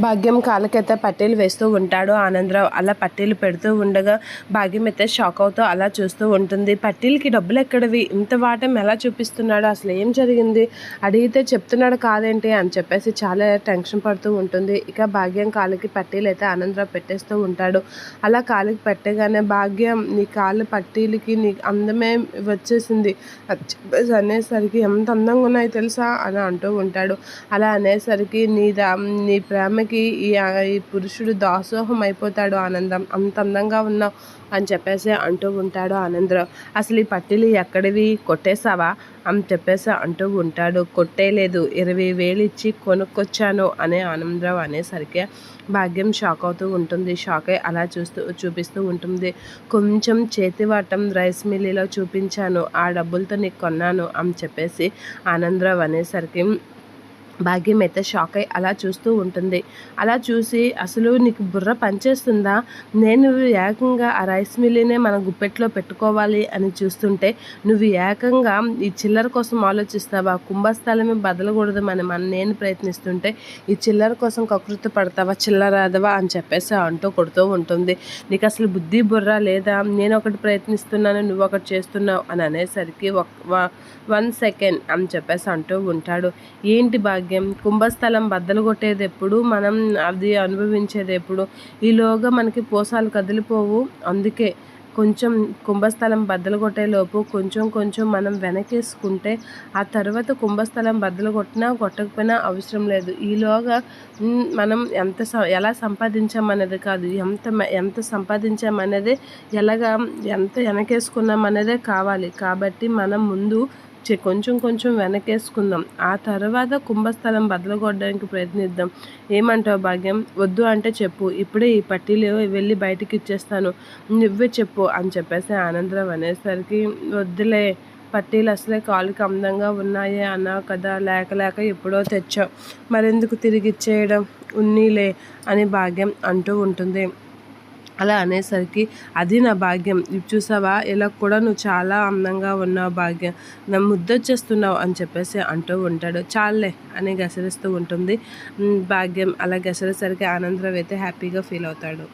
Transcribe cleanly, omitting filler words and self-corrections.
భాగ్యం కాళ్ళకైతే పట్టీలు వేస్తూ ఉంటాడు ఆనందరావు. అలా పట్టీలు పెడుతూ ఉండగా భాగ్యం అయితే షాక్ అవుతూ అలా చూస్తూ ఉంటుంది. పట్టీలకి డబ్బులు ఎక్కడివి, ఇంత వాటం ఎలా చూపిస్తున్నాడు, అసలు ఏం జరిగింది, అడిగితే చెప్తున్నాడు కాదేంటి అని చెప్పేసి చాలా టెన్షన్ పడుతూ ఉంటుంది. ఇక భాగ్యం కాళ్ళకి పట్టీలు అయితే ఆనందరావు పెట్టేస్తూ ఉంటాడు. అలా కాళ్ళకి పెట్టగానే భాగ్యం నీ కాళ్ళ పట్టీలకి నీ అందమే వచ్చేసింది అని చెప్పేసి అనేసరికి ఎంత అందంగా ఉన్నాయో తెలుసా అని అంటూ ఉంటాడు. అలా అనేసరికి నీ ప్రేమకి ఈ పురుషుడు దాసోహం అయిపోతాడు ఆనందం, అంత అందంగా ఉన్నావు అని చెప్పేసి అంటూ ఉంటాడు ఆనందరావు. అసలు ఈ పట్టీలు ఎక్కడివి, కొట్టేశావా అని చెప్పేసి అంటూ ఉంటాడు. కొట్టేయలేదు, 20,000 ఇచ్చి కొనుక్కొచ్చాను అని ఆనందరావు అనేసరికి భాగ్యం షాక్ అవుతూ ఉంటుంది. షాక్ అయి అలా చూపిస్తూ ఉంటుంది. కొంచెం చేతివాటం రైస్ మిల్లులో చూపించాను, ఆ డబ్బులతో నీకు కొన్నాను అని చెప్పేసి ఆనందరావు అనేసరికి భాగ్యం అయితే షాక్ అయి అలా చూస్తూ ఉంటుంది. అలా చూసి అసలు నీకు బుర్ర పనిచేస్తుందా, నేను ఏకంగా ఆ రైస్ మిల్లునే మన గుప్పెట్లో పెట్టుకోవాలి అని చూస్తుంటే నువ్వు ఏకంగా ఈ చిల్లర కోసం ఆలోచిస్తావా, కుంభస్థలమే బదలకూడదు నేను ప్రయత్నిస్తుంటే ఈ చిల్లర కోసం కకృతి పడతావా, చిల్లరాదవా అని చెప్పేసి అంటూ కొడుతూ ఉంటుంది. నీకు అసలు బుద్ధి బుర్ర లేదా, నేను ఒకటి ప్రయత్నిస్తున్నాను నువ్వు ఒకటి చేస్తున్నావు అని అనేసరికి 1 సెకండ్ అని చెప్పేసి అంటూ ఉంటాడు. ఏంటి భాగ్యం, కుంభస్థలం బద్దలు కొట్టేది ఎప్పుడు, మనం అది అనుభవించేది ఎప్పుడు, ఈలోగా మనకి పోసాలు కదిలిపోవు, అందుకే కొంచెం కుంభస్థలం బద్దలు కొట్టేలోపు కొంచెం మనం వెనకేసుకుంటే ఆ తర్వాత కుంభస్థలం బద్దలు కొట్టకపోయినా అవసరం లేదు. ఈలోగా మనం ఎలా సంపాదించామనేది కాదు, ఎంత సంపాదించామనేదే ఎంత వెనకేసుకున్నామనేదే కావాలి. కాబట్టి మనం ముందు కొంచెం వెనకేసుకుందాం, ఆ తర్వాత కుంభస్థలం బద్దలుకొట్టడానికి ప్రయత్నిద్దాం. ఏమంటావు భాగ్యం, వద్దు అంటే చెప్పు, ఇప్పుడే ఈ పట్టీలు వెళ్ళి బయటికి ఇచ్చేస్తాను, నువ్వే చెప్పు అని చెప్పేసి ఆనందరావు అనేసరికి వద్దులే, పట్టీలు అసలే కాలుకి అందంగా ఉన్నాయి అన్నావు కదా, లేక ఎప్పుడో తెచ్చావు, మరెందుకు తిరిగి ఇచ్చేయడం, ఉన్నీలే అని భాగ్యం అంటూ ఉంటుంది. అలా అనేసరికి అది నా భాగ్యం, ఇవి చూసావా ఇలా కూడా నువ్వు చాలా అందంగా ఉన్నావు భాగ్యం, నా ముద్దొచ్చేస్తున్నావు అని చెప్పేసి అంటూ ఉంటాడు. చాలే అని గసరిస్తూ ఉంటుంది భాగ్యం. అలా గసరేసరికి ఆనందరావు అయితే హ్యాపీగా ఫీల్ అవుతాడు.